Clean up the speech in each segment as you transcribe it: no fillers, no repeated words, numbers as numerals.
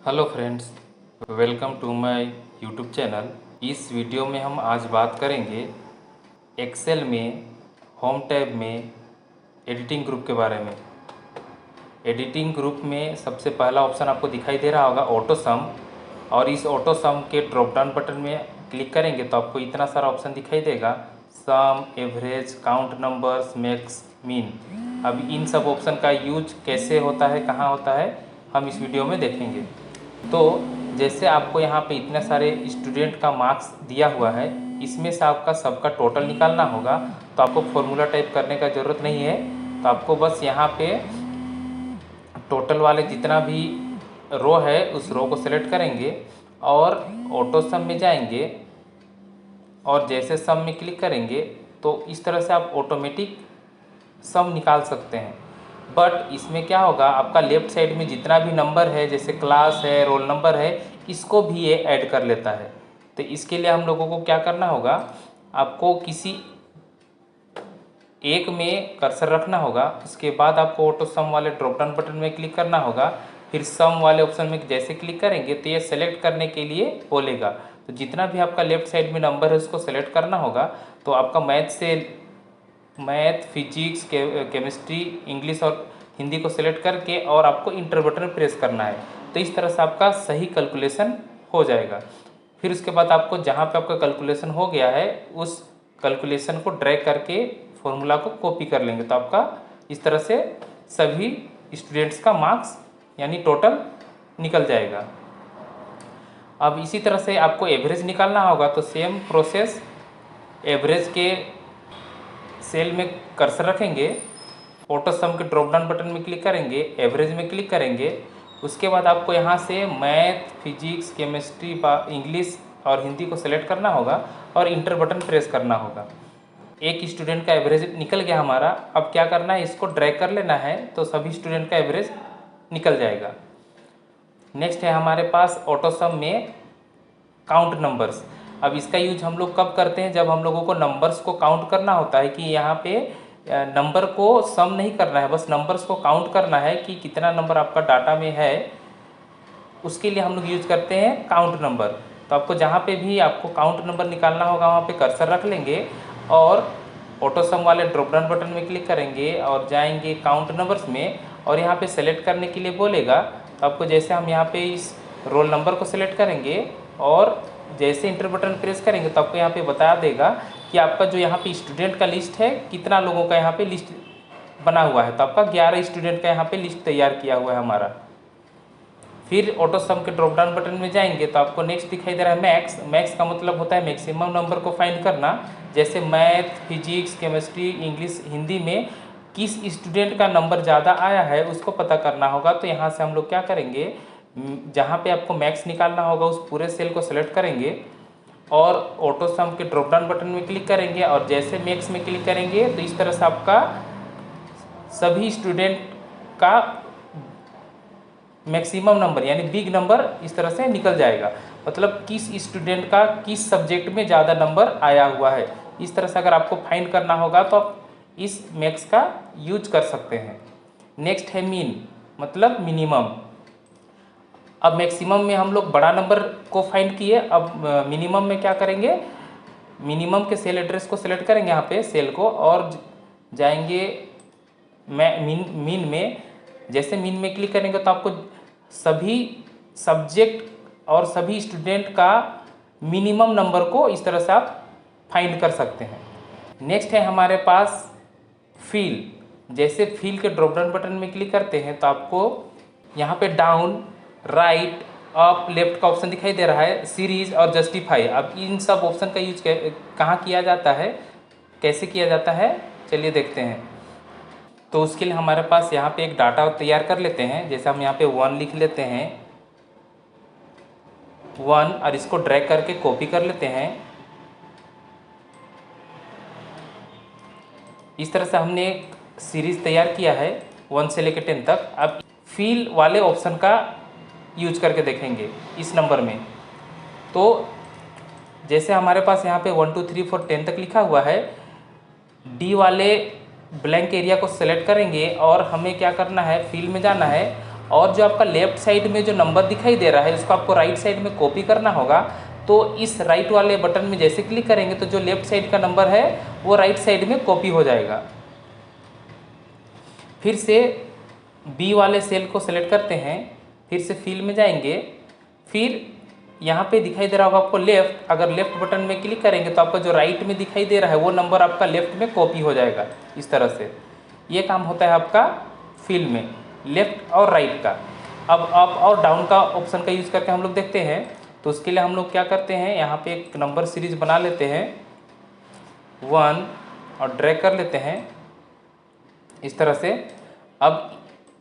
Hello friends, welcome to my YouTube channel. इस video में हम आज बात करेंगे एक्सेल में होम टैब में एडिटिंग ग्रुप के बारे में। एडिटिंग ग्रुप में सबसे पहला ऑप्शन आपको दिखाई दे रहा होगा ऑटो सम, और इस ऑटो सम के ड्रॉप डाउन बटन में क्लिक करेंगे तो आपको इतना सारा ऑप्शन दिखाई देगा, sum, average, count numbers, max, mean. अब इन सब ऑप्शन का यूज कैसे होता है, कहाँ होता है, हम इस वीडियो में देखेंगे। तो जैसे आपको यहाँ पे इतने सारे स्टूडेंट का मार्क्स दिया हुआ है, इसमें से आपका सबका टोटल निकालना होगा। तो आपको फॉर्मूला टाइप करने का ज़रूरत नहीं है, तो आपको बस यहाँ पे टोटल वाले जितना भी रो है उस रो को सेलेक्ट करेंगे और ऑटो सम में जाएंगे, और जैसे सम में क्लिक करेंगे तो इस तरह से आप ऑटोमेटिक सम निकाल सकते हैं। बट इसमें क्या होगा, आपका लेफ्ट साइड में जितना भी नंबर है, जैसे क्लास है, रोल नंबर है, इसको भी ये ऐड कर लेता है। तो इसके लिए हम लोगों को क्या करना होगा, आपको किसी एक में कर्सर रखना होगा, उसके बाद आपको ऑटो सम वाले ड्रॉप डाउन बटन में क्लिक करना होगा। फिर सम वाले ऑप्शन में जैसे क्लिक करेंगे तो ये सेलेक्ट करने के लिए बोलेगा। तो जितना भी आपका लेफ्ट साइड में नंबर है उसको सेलेक्ट करना होगा। तो आपका मैथ, फिजिक्स, केमिस्ट्री, इंग्लिश और हिंदी को सेलेक्ट करके और आपको इंटर बटन प्रेस करना है। तो इस तरह से आपका सही कैलकुलेशन हो जाएगा। फिर उसके बाद आपको जहाँ पे आपका कैलकुलेशन हो गया है उस कैलकुलेशन को ड्रैग करके फॉर्मूला को कॉपी कर लेंगे, तो आपका इस तरह से सभी स्टूडेंट्स का मार्क्स यानी टोटल निकल जाएगा। अब इसी तरह से आपको एवरेज निकालना होगा, तो सेम प्रोसेस, एवरेज के सेल में कर्सर रखेंगे, ऑटो सम के ड्रॉप डाउन बटन में क्लिक करेंगे, एवरेज में क्लिक करेंगे। उसके बाद आपको यहाँ से मैथ, फिजिक्स, केमिस्ट्री, इंग्लिश और हिंदी को सेलेक्ट करना होगा और इंटर बटन प्रेस करना होगा। एक स्टूडेंट का एवरेज निकल गया हमारा। अब क्या करना है, इसको ड्रैग कर लेना है तो सभी स्टूडेंट का एवरेज निकल जाएगा। नेक्स्ट है हमारे पास ऑटो सम में काउंट नंबर्स। अब इसका यूज हम लोग कब करते हैं, जब हम लोगों को नंबर्स को काउंट करना होता है कि यहाँ पे नंबर को सम नहीं करना है, बस नंबर्स को काउंट करना है कि कितना नंबर आपका डाटा में है। उसके लिए हम लोग यूज करते हैं काउंट नंबर। तो आपको जहाँ पे भी आपको काउंट नंबर निकालना होगा वहाँ पे कर्सर रख लेंगे और ऑटो सम वाले ड्रॉप डाउन बटन में क्लिक करेंगे और जाएंगे काउंट नंबर्स में, और यहाँ पे सेलेक्ट करने के लिए बोलेगा। तो आपको जैसे हम यहाँ पे इस रोल नंबर को सेलेक्ट करेंगे और जैसे इंटर बटन प्रेस करेंगे तो आपको यहाँ पे बता देगा कि आपका जो यहाँ पे स्टूडेंट का लिस्ट है, कितना लोगों का यहाँ पे लिस्ट बना हुआ है। तो आपका 11 स्टूडेंट का यहाँ पे लिस्ट तैयार किया हुआ है हमारा। फिर ऑटो सम के ड्रॉप डाउन बटन में जाएंगे तो आपको नेक्स्ट दिखाई दे रहा है मैक्स। मैक्स का मतलब होता है मैक्सिमम नंबर को फाइंड करना। जैसे math, physics, chemistry, English, Hindi में किस स्टूडेंट का नंबर ज़्यादा आया है उसको पता करना होगा। तो यहाँ से हम लोग क्या करेंगे, जहाँ पे आपको मैक्स निकालना होगा उस पूरे सेल को सेलेक्ट करेंगे और ऑटो सम के ड्रॉप डाउन बटन में क्लिक करेंगे, और जैसे मैक्स में क्लिक करेंगे तो इस तरह से आपका सभी स्टूडेंट का मैक्सिमम नंबर यानी बिग नंबर इस तरह से निकल जाएगा। मतलब किस स्टूडेंट का किस सब्जेक्ट में ज़्यादा नंबर आया हुआ है। इस तरह से अगर आपको फाइंड करना होगा तो आप इस मैक्स का यूज कर सकते हैं। नेक्स्ट है मीन, मतलब मिनिमम। अब मैक्सिमम में हम लोग बड़ा नंबर को फाइंड किए, अब मिनिमम में क्या करेंगे, मिनिमम के सेल एड्रेस को सेलेक्ट करेंगे यहाँ पे सेल को और जाएंगे मीन में। जैसे मीन में क्लिक करेंगे तो आपको सभी सब्जेक्ट और सभी स्टूडेंट का मिनिमम नंबर को इस तरह से आप फाइंड कर सकते हैं। नेक्स्ट है हमारे पास फील। जैसे फील के ड्रॉप डाउन बटन में क्लिक करते हैं तो आपको यहाँ पे डाउन, राइट, अप, लेफ्ट का ऑप्शन दिखाई दे रहा है, सीरीज और जस्टिफाई। अब इन सब ऑप्शन का यूज कहाँ किया जाता है, कैसे किया जाता है, चलिए देखते हैं। तो उसके लिए हमारे पास यहाँ पे एक डाटा तैयार कर लेते हैं। जैसे हम यहाँ पे 1 लिख लेते हैं, 1, और इसको ड्रैग करके कॉपी कर लेते हैं। इस तरह से हमने एक सीरीज तैयार किया है 1 से लेकर 10 तक। अब फील वाले ऑप्शन का यूज करके देखेंगे इस नंबर में। तो जैसे हमारे पास यहाँ पे 1 2 3 4 10 तक लिखा हुआ है, डी वाले ब्लैंक एरिया को सेलेक्ट करेंगे और हमें क्या करना है, फील में जाना है और जो आपका लेफ्ट साइड में जो नंबर दिखाई दे रहा है उसको आपको राइट साइड में कॉपी करना होगा। तो इस राइट वाले बटन में जैसे क्लिक करेंगे तो जो लेफ्ट साइड का नंबर है वो राइट साइड में कॉपी हो जाएगा। फिर से बी वाले सेल को सेलेक्ट करते हैं, फिर से फिल में जाएंगे, फिर यहाँ पे दिखाई दे रहा होगा आपको लेफ़्ट, अगर लेफ़्ट बटन में क्लिक करेंगे तो आपका जो राइट में दिखाई दे रहा है वो नंबर आपका लेफ़्ट में कॉपी हो जाएगा। इस तरह से ये काम होता है आपका फिल में, लेफ़्ट और राइट का। अब अप और डाउन का ऑप्शन का यूज़ करके हम लोग देखते हैं। तो उसके लिए हम लोग क्या करते हैं, यहाँ पे एक नंबर सीरीज बना लेते हैं 1 और ड्रैग कर लेते हैं इस तरह से। अब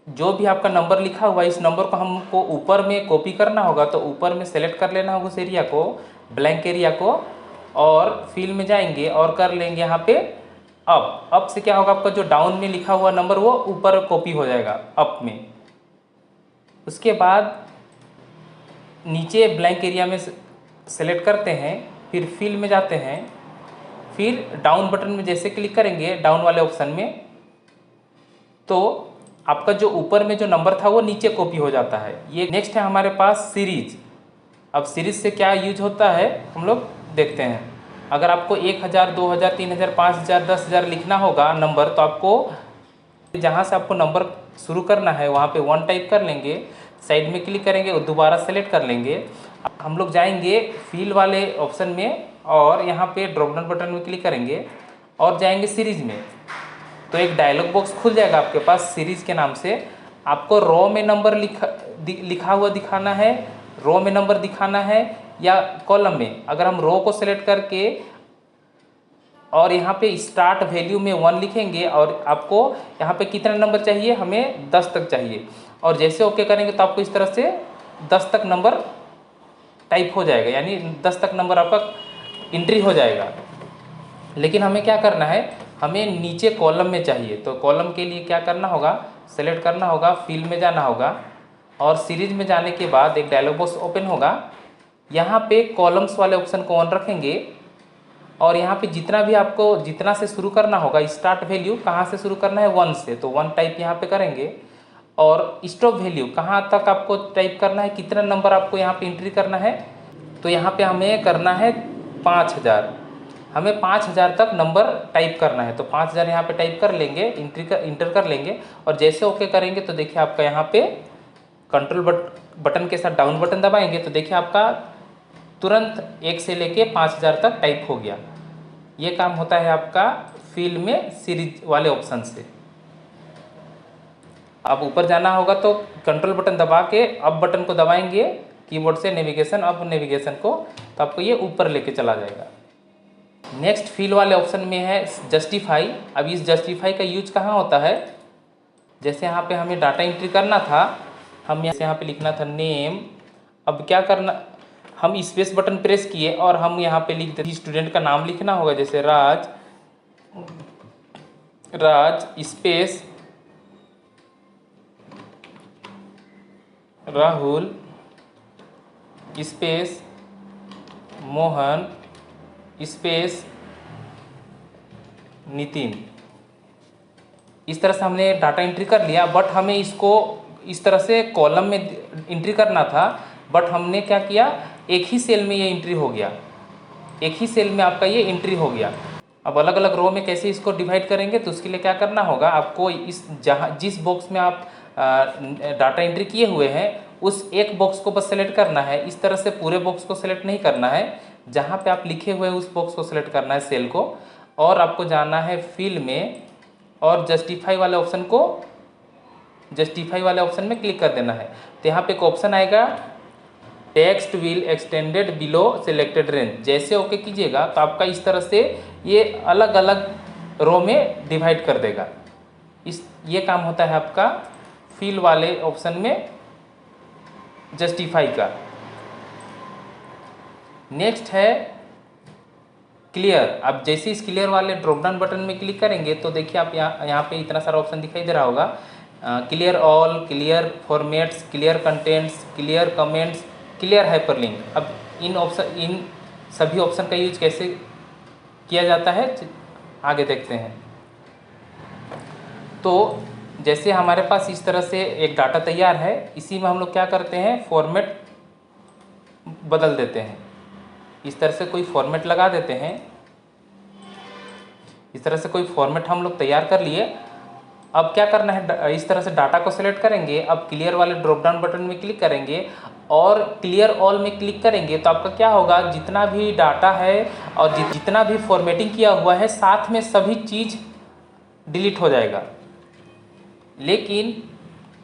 जो भी आपका नंबर लिखा हुआ है इस नंबर को हमको ऊपर में कॉपी करना होगा, तो ऊपर में सेलेक्ट कर लेना होगा उस एरिया को, ब्लैंक एरिया को, और फिल में जाएंगे और कर लेंगे यहाँ पे अप से क्या होगा, आपका जो डाउन में लिखा हुआ नंबर वो ऊपर कॉपी हो जाएगा अप में। उसके बाद नीचे ब्लैंक एरिया में सेलेक्ट करते हैं, फिर फिल में जाते हैं, फिर डाउन बटन में जैसे क्लिक करेंगे डाउन वाले ऑप्शन में तो आपका जो ऊपर में जो नंबर था वो नीचे कॉपी हो जाता है। ये नेक्स्ट है हमारे पास सीरीज। अब सीरीज से क्या यूज होता है हम लोग देखते हैं। अगर आपको 1000, 2000, 3000, 5000, 10,000 लिखना होगा नंबर, तो आपको जहाँ से आपको नंबर शुरू करना है वहाँ पे 1 टाइप कर लेंगे, साइड में क्लिक करेंगे और दोबारा सेलेक्ट कर लेंगे। हम लोग जाएंगे फिल वाले ऑप्शन में और यहाँ पे ड्रॉप डाउन बटन में क्लिक करेंगे और जाएंगे सीरीज में। तो एक डायलॉग बॉक्स खुल जाएगा आपके पास सीरीज के नाम से। आपको रो में नंबर लिखा हुआ दिखाना है, रो में नंबर दिखाना है या कॉलम में। अगर हम रो को सेलेक्ट करके और यहाँ पे स्टार्ट वैल्यू में 1 लिखेंगे और आपको यहाँ पे कितना नंबर चाहिए, हमें 10 तक चाहिए, और जैसे ओके करेंगे तो आपको इस तरह से 10 तक नंबर टाइप हो जाएगा, यानी 10 तक नंबर आपका एंट्री हो जाएगा। लेकिन हमें क्या करना है, हमें नीचे कॉलम में चाहिए। तो कॉलम के लिए क्या करना होगा, सेलेक्ट करना होगा, फिल में जाना होगा और सीरीज में जाने के बाद एक डायलॉग बॉक्स ओपन होगा। यहाँ पे कॉलम्स वाले ऑप्शन को ऑन रखेंगे और यहाँ पे जितना भी आपको जितना से शुरू करना होगा, स्टार्ट वैल्यू कहाँ से शुरू करना है 1 से, तो 1 टाइप यहाँ पे करेंगे। और स्टॉप वैल्यू कहाँ तक आपको टाइप करना है, कितना नंबर आपको यहाँ पे एंट्री करना है, तो यहाँ पे हमें करना है 5000। हमें 5000 तक नंबर टाइप करना है, तो 5000 यहाँ पे टाइप कर लेंगे, इंटर कर लेंगे और जैसे ओके करेंगे तो देखिए आपका यहाँ पे कंट्रोल बटन के साथ डाउन बटन दबाएंगे तो देखिए आपका तुरंत 1 से लेके 5000 तक टाइप हो गया। ये काम होता है आपका फिल में सीरीज वाले ऑप्शन से। अब ऊपर जाना होगा तो कंट्रोल बटन दबा के अप बटन को दबाएंगे कीबोर्ड से, नेविगेशन अप नेविगेशन को, तो आपको ये ऊपर लेके चला जाएगा। नेक्स्ट फिल वाले ऑप्शन में है जस्टिफाई। अब इस जस्टिफाई का यूज कहाँ होता है, जैसे यहाँ पे हमें डाटा एंट्री करना था, हम यहाँ पे लिखना था नेम। अब क्या करना, हम स्पेस बटन प्रेस किए और हम यहाँ पे लिख देते, स्टूडेंट का नाम लिखना होगा, जैसे Raj space Rahul space Mohan space Nitin. इस तरह से हमने डाटा एंट्री कर लिया, बट हमें इसको इस तरह से कॉलम में एंट्री करना था, बट हमने क्या किया, एक ही सेल में ये एंट्री हो गया, एक ही सेल में आपका ये एंट्री हो गया। अब अलग अलग रो में कैसे इसको डिवाइड करेंगे, तो उसके लिए क्या करना होगा, आपको जिस बॉक्स में आप डाटा एंट्री किए हुए हैं उस एक बॉक्स को बस सेलेक्ट करना है। इस तरह से पूरे बॉक्स को सेलेक्ट नहीं करना है, जहाँ पे आप लिखे हुए हैं उस बॉक्स को सेलेक्ट करना है, सेल को, और आपको जाना है फिल में और जस्टिफाई वाले ऑप्शन में क्लिक कर देना है। तो यहाँ पे एक ऑप्शन आएगा text will extended below selected range. जैसे ओके कीजिएगा तो आपका इस तरह से ये अलग अलग रो में डिवाइड कर देगा। ये काम होता है आपका फिल वाले ऑप्शन में जस्टिफाई का। नेक्स्ट है क्लियर। अब जैसे इस क्लियर वाले ड्रॉप डाउन बटन में क्लिक करेंगे तो देखिए आप यहाँ पे इतना सारा ऑप्शन दिखाई दे रहा होगा, clear all, clear formats, clear contents, clear comments, clear hyperlink. अब इन सभी ऑप्शन का यूज कैसे किया जाता है आगे देखते हैं। तो जैसे हमारे पास इस तरह से एक डाटा तैयार है, इसी में हम लोग क्या करते हैं, फॉर्मेट बदल देते हैं। इस तरह से कोई फॉर्मेट लगा देते हैं। इस तरह से कोई फॉर्मेट हम लोग तैयार कर लिए। अब क्या करना है, इस तरह से डाटा को सेलेक्ट करेंगे। अब क्लियर वाले ड्रॉप डाउन बटन में क्लिक करेंगे और क्लियर ऑल में क्लिक करेंगे तो आपका क्या होगा, जितना भी डाटा है और जितना भी फॉर्मेटिंग किया हुआ है साथ में सभी चीज़ डिलीट हो जाएगा। लेकिन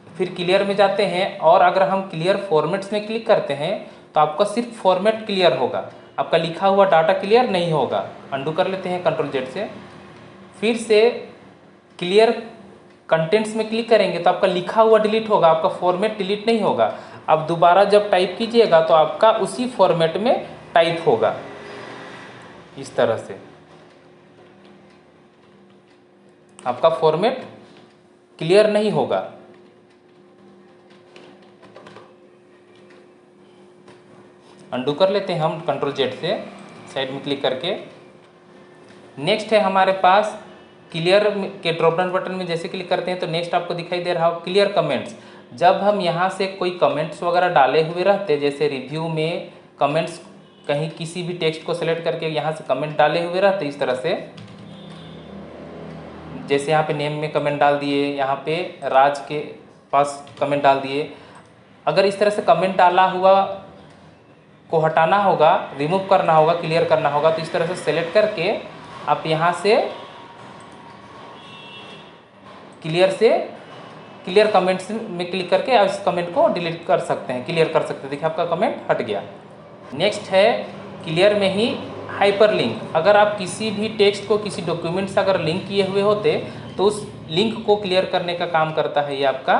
फिर क्लियर में जाते हैं और अगर हम क्लियर फॉर्मेट्स में क्लिक करते हैं तो आपका सिर्फ फॉर्मेट क्लियर होगा, आपका लिखा हुआ डाटा क्लियर नहीं होगा। अंडू कर लेते हैं CTRL Z से। फिर से क्लियर कंटेंट्स में क्लिक करेंगे तो आपका लिखा हुआ डिलीट होगा, आपका फॉर्मेट डिलीट नहीं होगा। अब दोबारा जब टाइप कीजिएगा तो आपका उसी फॉर्मेट में टाइप होगा। इस तरह से आपका फॉर्मेट क्लियर नहीं होगा। अंडू कर लेते हैं हम CTRL Z से, साइड में क्लिक करके। नेक्स्ट है हमारे पास क्लियर के ड्रॉप डाउन बटन में जैसे क्लिक करते हैं तो नेक्स्ट आपको दिखाई दे रहा हो क्लियर कमेंट्स। जब हम यहाँ से कोई कमेंट्स वगैरह डाले हुए रहते, जैसे रिव्यू में कमेंट्स, कहीं किसी भी टेक्स्ट को सेलेक्ट करके यहाँ से कमेंट डाले हुए रहते, इस तरह से जैसे यहाँ पे नेम में कमेंट डाल दिए, यहाँ पे राज के पास कमेंट डाल दिए। अगर इस तरह से कमेंट डाला हुआ को हटाना होगा, रिमूव करना होगा, क्लियर करना होगा तो इस तरह से सेलेक्ट करके आप यहाँ से क्लियर कमेंट्स में क्लिक करके आप इस कमेंट को डिलीट कर सकते हैं, क्लियर कर सकते हैं। देखिए आपका कमेंट हट गया। नेक्स्ट है क्लियर में ही हाइपरलिंक। अगर आप किसी भी टेक्स्ट को किसी डॉक्यूमेंट से अगर लिंक किए हुए होते तो उस लिंक को क्लियर करने का काम करता है ये आपका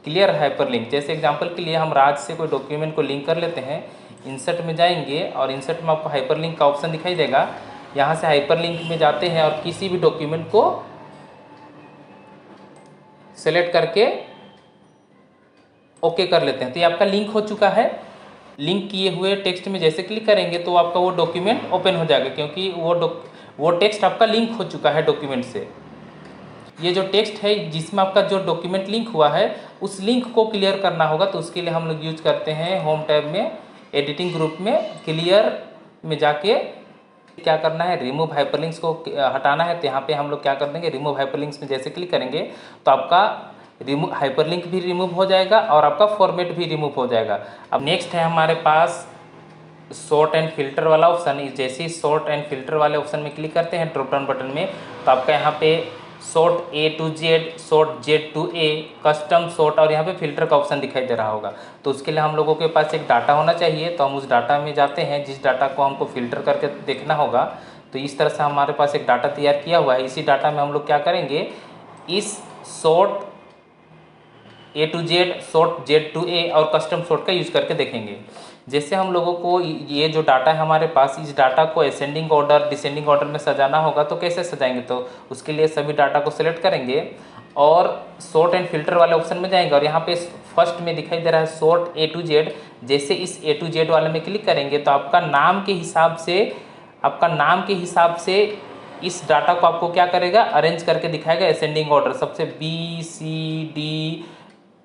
क्लियर हाइपरलिंक। जैसे एग्जांपल के लिए हम राज से कोई डॉक्यूमेंट को लिंक कर लेते हैं, इंसर्ट में जाएंगे और इंसर्ट में आपको हाइपरलिंक का ऑप्शन दिखाई देगा। यहाँ से हाइपरलिंक में जाते हैं और किसी भी डॉक्यूमेंट को सेलेक्ट करके ओके कर लेते हैं तो ये आपका लिंक हो चुका है। लिंक किए हुए टेक्स्ट में जैसे क्लिक करेंगे तो आपका वो डॉक्यूमेंट ओपन हो जाएगा, क्योंकि वो टेक्स्ट आपका लिंक हो चुका है डॉक्यूमेंट से। ये जो टेक्स्ट है जिसमें आपका जो डॉक्यूमेंट लिंक हुआ है उस लिंक को क्लियर करना होगा, तो उसके लिए हम लोग यूज करते हैं होम टैब में एडिटिंग ग्रुप में क्लियर में जाके क्या करना है, रिमूव हाइपरलिंक्स को हटाना है। तो यहाँ पे हम लोग क्या कर देंगे, रिमूव हाइपरलिंक्स में जैसे क्लिक करेंगे तो आपका हाइपरलिंक भी रिमूव हो जाएगा और आपका फॉर्मेट भी रिमूव हो जाएगा। अब नेक्स्ट है हमारे पास सॉर्ट एंड फिल्टर वाला ऑप्शन। जैसे ही सॉर्ट एंड फिल्टर वाले ऑप्शन में क्लिक करते हैं ड्रॉप डाउन बटन में तो आपका यहाँ पे sort A to Z, sort Z to A, custom sort और यहाँ पे फिल्टर का ऑप्शन दिखाई दे रहा होगा। तो उसके लिए हम लोगों के पास एक डाटा होना चाहिए, तो हम उस डाटा में जाते हैं जिस डाटा को हमको फिल्टर करके देखना होगा। तो इस तरह से हमारे पास एक डाटा तैयार किया हुआ है। इसी डाटा में हम लोग क्या करेंगे, इस sort A to Z, sort Z to A और कस्टम सॉर्ट का यूज करके देखेंगे। जैसे हम लोगों को ये जो डाटा है हमारे पास, इस डाटा को असेंडिंग ऑर्डर डिसेंडिंग ऑर्डर में सजाना होगा तो कैसे सजाएंगे, तो उसके लिए सभी डाटा को सिलेक्ट करेंगे और सॉर्ट एंड फिल्टर वाले ऑप्शन में जाएंगे और यहाँ पे फर्स्ट में दिखाई दे रहा है सॉर्ट A to Z। जैसे इस A to Z वाले में क्लिक करेंगे तो आपका नाम के हिसाब से इस डाटा को आपको क्या करेगा, अरेंज करके दिखाएगा असेंडिंग ऑर्डर, सबसे B C D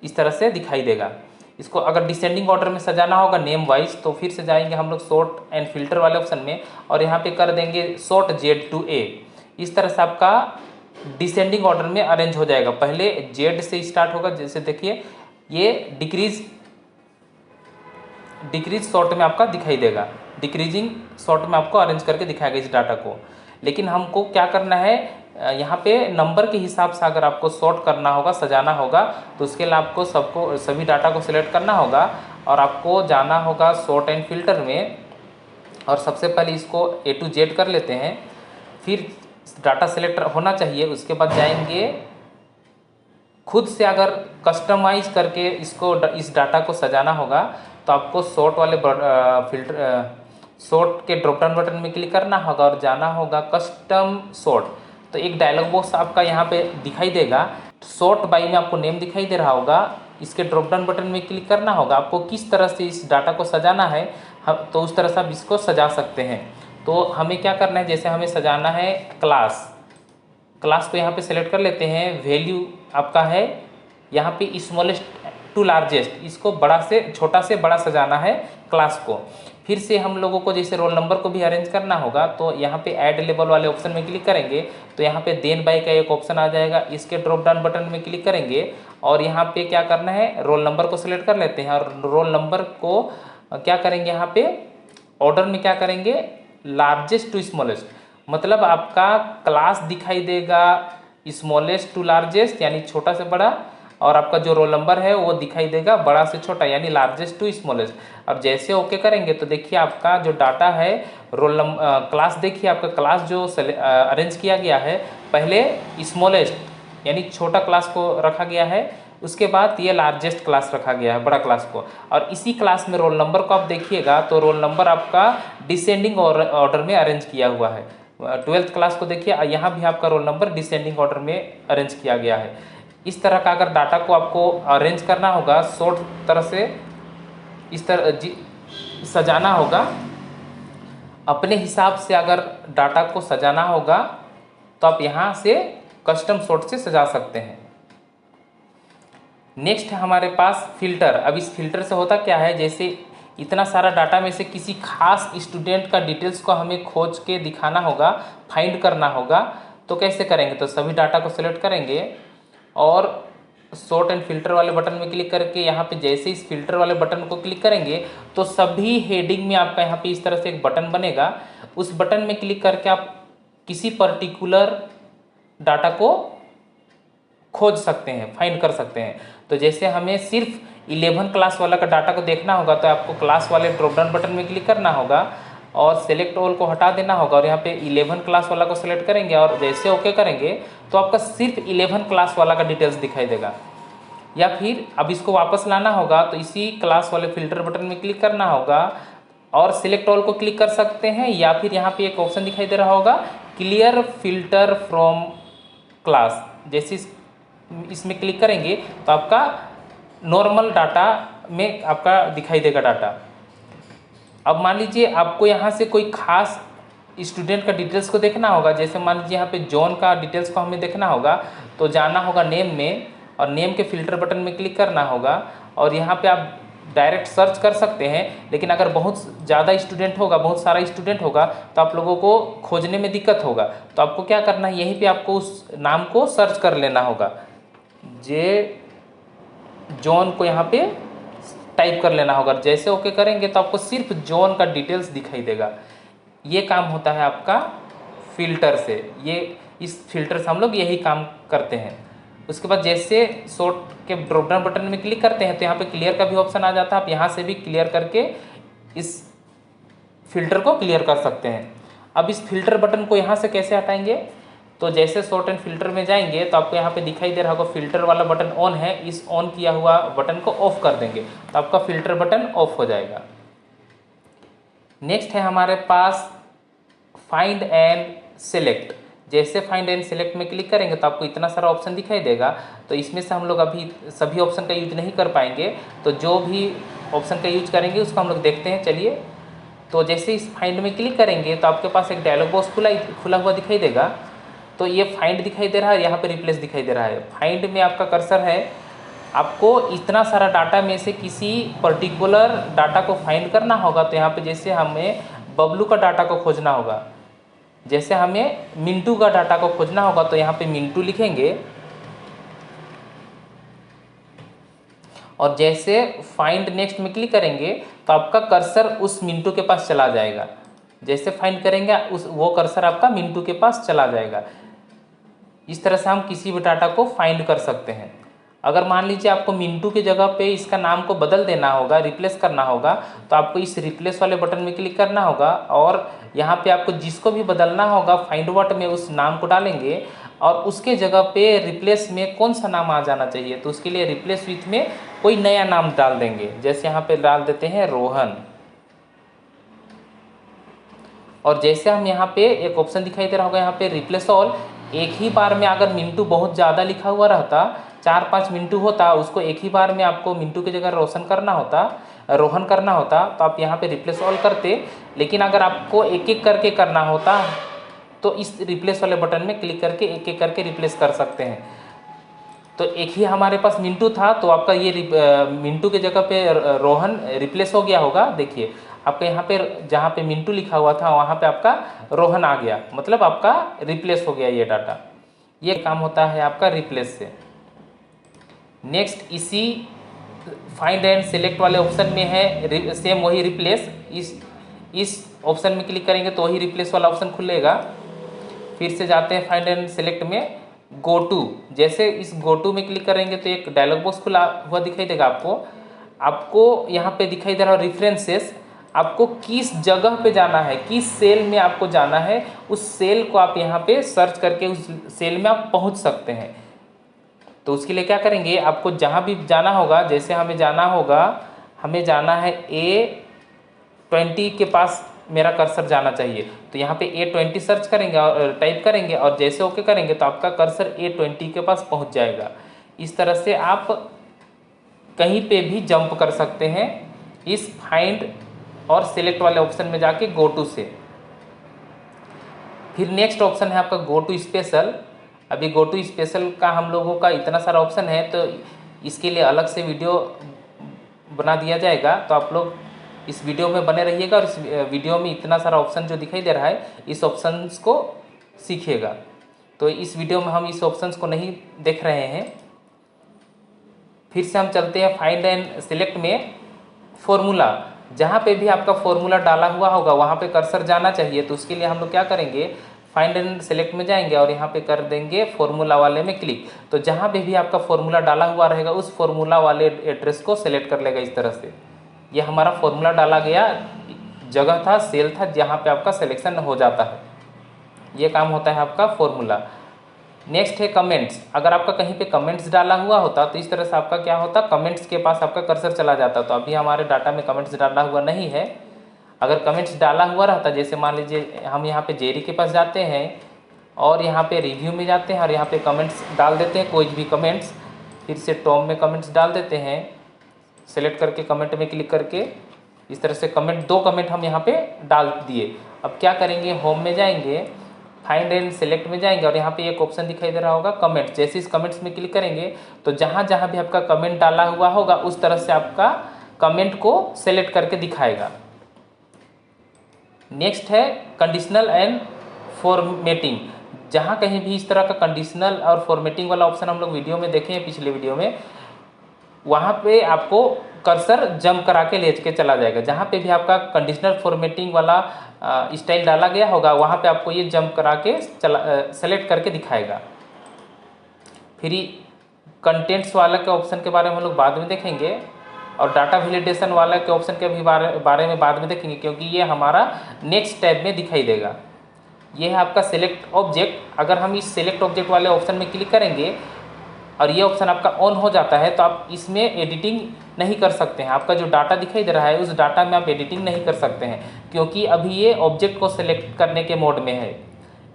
इस तरह से दिखाई देगा। इसको अगर डिसेंडिंग ऑर्डर में सजाना होगा नेम वाइज तो फिर से जाएंगे हम लोग सॉर्ट एंड फिल्टर वाले ऑप्शन में और यहाँ पे कर देंगे सॉर्ट Z to A। इस तरह से आपका डिसेंडिंग ऑर्डर में अरेंज हो जाएगा। पहले Z से स्टार्ट होगा, जैसे देखिए ये डिक्रीज सॉर्ट में आपका दिखाई देगा, डिक्रीजिंग सॉर्ट में आपको अरेंज करके दिखाएगा इस डाटा को। लेकिन हमको क्या करना है, यहाँ पे नंबर के हिसाब से अगर आपको सॉर्ट करना होगा, सजाना होगा तो उसके लिए आपको सभी डाटा को सिलेक्ट करना होगा और आपको जाना होगा सॉर्ट एंड फिल्टर में और सबसे पहले इसको A to Z कर लेते हैं। फिर डाटा सिलेक्ट होना चाहिए, उसके बाद जाएंगे खुद से अगर कस्टमाइज करके इस डाटा को सजाना होगा तो आपको सॉर्ट वाले सॉर्ट के ड्रॉप डाउन बटन में क्लिक करना होगा और जाना होगा कस्टम सॉर्ट। तो एक डायलॉग बॉक्स आपका यहाँ पे दिखाई देगा, सॉर्ट बाई में आपको नेम दिखाई दे रहा होगा, इसके ड्रॉप डाउन बटन में क्लिक करना होगा। आपको किस तरह से इस डाटा को सजाना है तो उस तरह से आप इसको सजा सकते हैं। तो हमें क्या करना है, जैसे हमें सजाना है क्लास को यहाँ पे सेलेक्ट कर लेते हैं, वैल्यू आपका है यहाँ पे स्मॉलेस्ट टू लार्जेस्ट, इसको बड़ा से छोटा से बड़ा सजाना है क्लास को। फिर से हम लोगों को जैसे रोल नंबर को भी अरेंज करना होगा, तो यहाँ पे ऐड लेबल वाले ऑप्शन में क्लिक करेंगे तो यहाँ पे देन बाय का एक ऑप्शन आ जाएगा, इसके ड्रॉप डाउन बटन में क्लिक करेंगे और यहाँ पे क्या करना है, रोल नंबर को सिलेक्ट कर लेते हैं और रोल नंबर को क्या करेंगे, यहाँ पे ऑर्डर में क्या करेंगे, लार्जेस्ट टू स्मॉलेस्ट, मतलब आपका क्लास दिखाई देगा स्मॉलेस्ट टू लार्जेस्ट यानी छोटा से बड़ा, और आपका जो रोल नंबर है वो दिखाई देगा बड़ा से छोटा यानी लार्जेस्ट टू स्मॉलेस्ट। अब जैसे ओके करेंगे तो देखिए आपका जो डाटा है रोल नंबर क्लास, देखिए आपका क्लास जो अरेंज किया गया है, पहले स्मॉलेस्ट यानी छोटा क्लास को रखा गया है, उसके बाद ये लार्जेस्ट क्लास रखा गया है बड़ा क्लास को, और इसी क्लास में रोल नंबर को आप देखिएगा तो रोल नंबर आपका डिसेंडिंग ऑर्डर में अरेंज किया हुआ है। 12th क्लास को देखिए यहाँ भी आपका रोल नंबर डिसेंडिंग ऑर्डर में अरेंज किया गया है। इस तरह का अगर डाटा को आपको अरेंज करना होगा, शॉर्ट तरह से इस तरह सजाना होगा, अपने हिसाब से अगर डाटा को सजाना होगा तो आप यहाँ से कस्टम सॉर्ट से सजा सकते हैं। नेक्स्ट है हमारे पास फिल्टर। अब इस फिल्टर से होता क्या है, जैसे इतना सारा डाटा में से किसी खास स्टूडेंट का डिटेल्स को हमें खोज के दिखाना होगा, फाइंड करना होगा, तो कैसे करेंगे, तो सभी डाटा को सिलेक्ट करेंगे और सॉर्ट एंड फिल्टर वाले बटन में क्लिक करके यहाँ पे जैसे इस फिल्टर वाले बटन को क्लिक करेंगे तो सभी हेडिंग में आपका यहाँ पे इस तरह से एक बटन बनेगा, उस बटन में क्लिक करके आप किसी पर्टिकुलर डाटा को खोज सकते हैं, फाइंड कर सकते हैं। तो जैसे हमें सिर्फ 11 क्लास वाला का डाटा को देखना होगा तो आपको क्लास वाले ड्रॉप डाउन बटन में क्लिक करना होगा और सेलेक्ट ऑल को हटा देना होगा और यहाँ पे 11 क्लास वाला को सेलेक्ट करेंगे और जैसे ओके करेंगे तो आपका सिर्फ 11 क्लास वाला का डिटेल्स दिखाई देगा। या फिर अब इसको वापस लाना होगा तो इसी क्लास वाले फिल्टर बटन में क्लिक करना होगा और सिलेक्ट ऑल को क्लिक कर सकते हैं, या फिर यहाँ पे एक ऑप्शन दिखाई दे रहा होगा क्लियर फिल्टर फ्रॉम क्लास, जैसे इसमें क्लिक करेंगे तो आपका नॉर्मल डाटा में आपका दिखाई देगा डाटा। अब मान लीजिए आपको यहाँ से कोई खास स्टूडेंट का डिटेल्स को देखना होगा, जैसे मान लीजिए यहाँ पे जॉन का डिटेल्स को हमें देखना होगा तो जाना होगा नेम में और नेम के फिल्टर बटन में क्लिक करना होगा और यहाँ पे आप डायरेक्ट सर्च कर सकते हैं, लेकिन अगर बहुत ज़्यादा स्टूडेंट होगा, बहुत सारा स्टूडेंट होगा तो आप लोगों को खोजने में दिक्कत होगा, तो आपको क्या करना है, यहीं पे आपको उस नाम को सर्च कर लेना होगा, जॉन को यहाँ पे टाइप कर लेना होगा। जैसे ओके करेंगे तो आपको सिर्फ जॉन का डिटेल्स दिखाई देगा। ये काम होता है आपका फिल्टर से, ये इस फिल्टर से हम लोग यही काम करते हैं। उसके बाद जैसे शॉर्ट के ड्रॉप डाउन बटन में क्लिक करते हैं तो यहाँ पे क्लियर का भी ऑप्शन आ जाता है, आप यहाँ से भी क्लियर करके इस फिल्टर को क्लियर कर सकते हैं। अब इस फिल्टर बटन को यहाँ से कैसे हटाएंगे, तो जैसे शॉर्ट एंड फिल्टर में जाएंगे तो आपको यहाँ पे दिखाई दे रहा होगा फिल्टर वाला बटन ऑन है, इस ऑन किया हुआ बटन को ऑफ कर देंगे तो आपका फिल्टर बटन ऑफ हो जाएगा। नेक्स्ट है हमारे पास फाइंड एंड सेलेक्ट। जैसे फाइंड एंड सेलेक्ट में क्लिक करेंगे तो आपको इतना सारा ऑप्शन दिखाई देगा, तो इसमें से हम लोग अभी सभी ऑप्शन का यूज नहीं कर पाएंगे, तो जो भी ऑप्शन का यूज करेंगे उसको हम लोग देखते हैं। चलिए, तो जैसे इस फाइंड में क्लिक करेंगे तो आपके पास एक डायलॉग बॉक्स खुला हुआ दिखाई देगा, तो ये फाइंड दिखाई दे रहा है, यहाँ पे रिप्लेस दिखाई दे रहा है। फाइंड में आपका कर्सर है, आपको इतना सारा डाटा में से किसी पर्टिकुलर डाटा को फाइंड करना होगा, तो यहाँ पे जैसे हमें बबलू का डाटा को खोजना होगा, जैसे हमें मिंटू का डाटा को खोजना होगा तो यहाँ पे मिंटू लिखेंगे और जैसे फाइंड नेक्स्ट में क्लिक करेंगे तो आपका कर्सर उस मिंटू के पास चला जाएगा। जैसे फाइंड करेंगे वो कर्सर आपका मिंटू के पास चला जाएगा। इस तरह से हम किसी भी डाटा को फाइंड कर सकते हैं। अगर मान लीजिए आपको मिंटू की जगह पे इसका नाम को बदल देना होगा, रिप्लेस करना होगा, तो आपको इस रिप्लेस वाले बटन में क्लिक करना होगा और यहाँ पे आपको जिसको भी बदलना होगा फाइंड व्हाट में उस नाम को डालेंगे और उसके जगह पे रिप्लेस में कौन सा नाम आ जाना चाहिए, तो उसके लिए रिप्लेस विथ में कोई नया नाम डाल देंगे। जैसे यहाँ पे डाल देते हैं रोहन, और जैसे हम यहाँ पे एक ऑप्शन दिखाई दे रहा होगा यहाँ पे रिप्लेस ऑल, एक ही बार में अगर मिंटू बहुत ज़्यादा लिखा हुआ रहता, 4-5 मिंटू होता, उसको एक ही बार में आपको मिंटू की जगह रोहन करना होता तो आप यहाँ पे रिप्लेस ऑल करते, लेकिन अगर आपको एक एक करके करना होता तो इस रिप्लेस वाले बटन में क्लिक करके एक एक करके रिप्लेस कर सकते हैं। तो एक ही हमारे पास मिंटू था, तो आपका ये मिंटू के जगह पे रोहन रिप्लेस हो गया होगा। देखिए आपका यहाँ पे जहाँ पे मिंटू लिखा हुआ था वहाँ पे आपका रोहन आ गया, मतलब आपका रिप्लेस हो गया ये डाटा। ये काम होता है आपका रिप्लेस से। नेक्स्ट इसी फाइंड एंड सेलेक्ट वाले ऑप्शन में है सेम वही रिप्लेस। इस ऑप्शन में क्लिक करेंगे तो वही रिप्लेस वाला ऑप्शन खुलेगा। फिर से जाते हैं फाइंड एंड सेलेक्ट में, गो टू। जैसे इस गो टू में क्लिक करेंगे तो एक डायलॉग बॉक्स खुला हुआ दिखाई देगा आपको यहाँ पे दिखाई दे रहा है रेफरेंसेस। आपको किस जगह पे जाना है, किस सेल में आपको जाना है, उस सेल को आप यहाँ पे सर्च करके उस सेल में आप पहुँच सकते हैं। तो उसके लिए क्या करेंगे, आपको जहाँ भी जाना होगा, जैसे हमें जाना है A20 के पास मेरा कर्सर जाना चाहिए, तो यहाँ पे A20 सर्च करेंगे और टाइप करेंगे और जैसे ओके करेंगे तो आपका कर्सर A20 के पास पहुँच जाएगा। इस तरह से आप कहीं पे भी जंप कर सकते हैं इस फाइंड और सिलेक्ट वाले ऑप्शन में जाके गो टू से। फिर नेक्स्ट ऑप्शन है आपका गो टू स्पेशल। अभी गो टू स्पेशल का हम लोगों का इतना सारा ऑप्शन है, तो इसके लिए अलग से वीडियो बना दिया जाएगा, तो आप लोग इस वीडियो में बने रहिएगा और इस वीडियो में इतना सारा ऑप्शन जो दिखाई दे रहा है इस ऑप्शंस को सीखिएगा। तो इस वीडियो में हम इस ऑप्शंस को नहीं देख रहे हैं। फिर से हम चलते हैं फाइंड एंड सिलेक्ट में, फॉर्मूला। जहाँ पे भी आपका फॉर्मूला डाला हुआ होगा वहाँ पे कर्सर जाना चाहिए। तो उसके लिए हम लोग क्या करेंगे, फाइंड एंड सेलेक्ट में जाएंगे और यहाँ पे कर देंगे फॉर्मूला वाले में क्लिक। तो जहाँ पे भी आपका फॉर्मूला डाला हुआ रहेगा उस फॉर्मूला वाले एड्रेस को सेलेक्ट कर लेगा। इस तरह से ये हमारा फॉर्मूला डाला गया जगह था, सेल था, जहाँ पे आपका सिलेक्शन हो जाता है। ये काम होता है आपका फॉर्मूला। नेक्स्ट है कमेंट्स। अगर आपका कहीं पे कमेंट्स डाला हुआ होता तो इस तरह से आपका क्या होता, कमेंट्स के पास आपका कर्सर चला जाता। तो अभी हमारे डाटा में कमेंट्स डाला हुआ नहीं है। अगर कमेंट्स डाला हुआ रहता, जैसे मान लीजिए हम यहाँ पे जेरी के पास जाते हैं और यहाँ पे रिव्यू में जाते हैं और यहाँ पे कमेंट्स डाल देते हैं, कोई भी कमेंट्स। फिर से टॉम में कमेंट्स डाल देते हैं, सेलेक्ट करके कमेंट में क्लिक करके इस तरह से दो कमेंट हम यहाँ पे डाल दिए। अब क्या करेंगे, होम में जाएंगे, फाइंड एंड सेलेक्ट में जाएंगे और यहाँ पे एक ऑप्शन दिखाई दे रहा होगा कमेंट। जैसे इस कमेंट्स में क्लिक करेंगे तो जहाँ जहाँ भी आपका कमेंट डाला हुआ होगा उस तरह से आपका कमेंट को सेलेक्ट करके दिखाएगा। नेक्स्ट है कंडीशनल एंड फॉर्मेटिंग। जहाँ कहीं भी इस तरह का कंडीशनल और फॉर्मेटिंग वाला ऑप्शन हम लोग वीडियो में देखे हैं, पिछले वीडियो में, वहाँ पे आपको कर्सर जंप करा के ले के चला जाएगा। जहाँ पे भी आपका कंडीशनल फॉर्मेटिंग वाला स्टाइल डाला गया होगा वहाँ पे आपको ये जंप करा के सेलेक्ट करके दिखाएगा। फिर कंटेंट्स वाला के ऑप्शन के बारे में हम लोग बाद में देखेंगे और डाटा वैलिडेशन वाला के ऑप्शन के भी बारे में बाद में देखेंगे, क्योंकि ये हमारा नेक्स्ट टैब में दिखाई देगा। ये है आपका सेलेक्ट ऑब्जेक्ट। अगर हम इस सेलेक्ट ऑब्जेक्ट वाले ऑप्शन में क्लिक करेंगे और ये ऑप्शन आपका ऑन हो जाता है तो आप इसमें एडिटिंग नहीं कर सकते हैं। आपका जो डाटा दिखाई दे रहा है उस डाटा में आप एडिटिंग नहीं कर सकते हैं, क्योंकि अभी ये ऑब्जेक्ट को सेलेक्ट करने के मोड में है।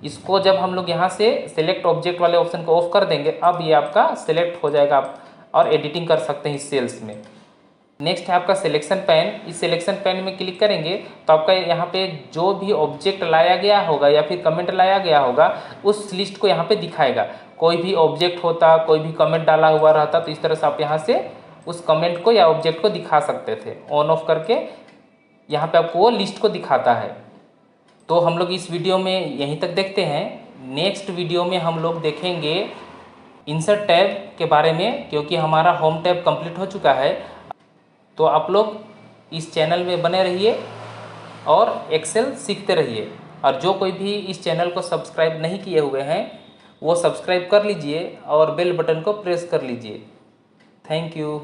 इसको जब हम लोग यहाँ से सेलेक्ट ऑब्जेक्ट वाले ऑप्शन को ऑफ कर देंगे, अब ये आपका सेलेक्ट हो जाएगा, आप और एडिटिंग कर सकते हैं इस सेल्स में। नेक्स्ट है आपका सिलेक्शन पैन। इस सिलेक्शन पैन में क्लिक करेंगे तो आपका यहाँ पे जो भी ऑब्जेक्ट लाया गया होगा या फिर कमेंट लाया गया होगा उस लिस्ट को यहाँ पे दिखाएगा। कोई भी ऑब्जेक्ट होता, कोई भी कमेंट डाला हुआ रहता तो इस तरह से आप यहाँ से उस कमेंट को या ऑब्जेक्ट को दिखा सकते थे। ऑन ऑफ करके यहाँ पे आपको वो लिस्ट को दिखाता है। तो हम लोग इस वीडियो में यहीं तक देखते हैं। नेक्स्ट वीडियो में हम लोग देखेंगे इंसर्ट टैब के बारे में, क्योंकि हमारा होम टैब कंप्लीट हो चुका है। तो आप लोग इस चैनल में बने रहिए और एक्सेल सीखते रहिए। और जो कोई भी इस चैनल को सब्सक्राइब नहीं किए हुए हैं वो सब्सक्राइब कर लीजिए और बेल बटन को प्रेस कर लीजिए। Thank you.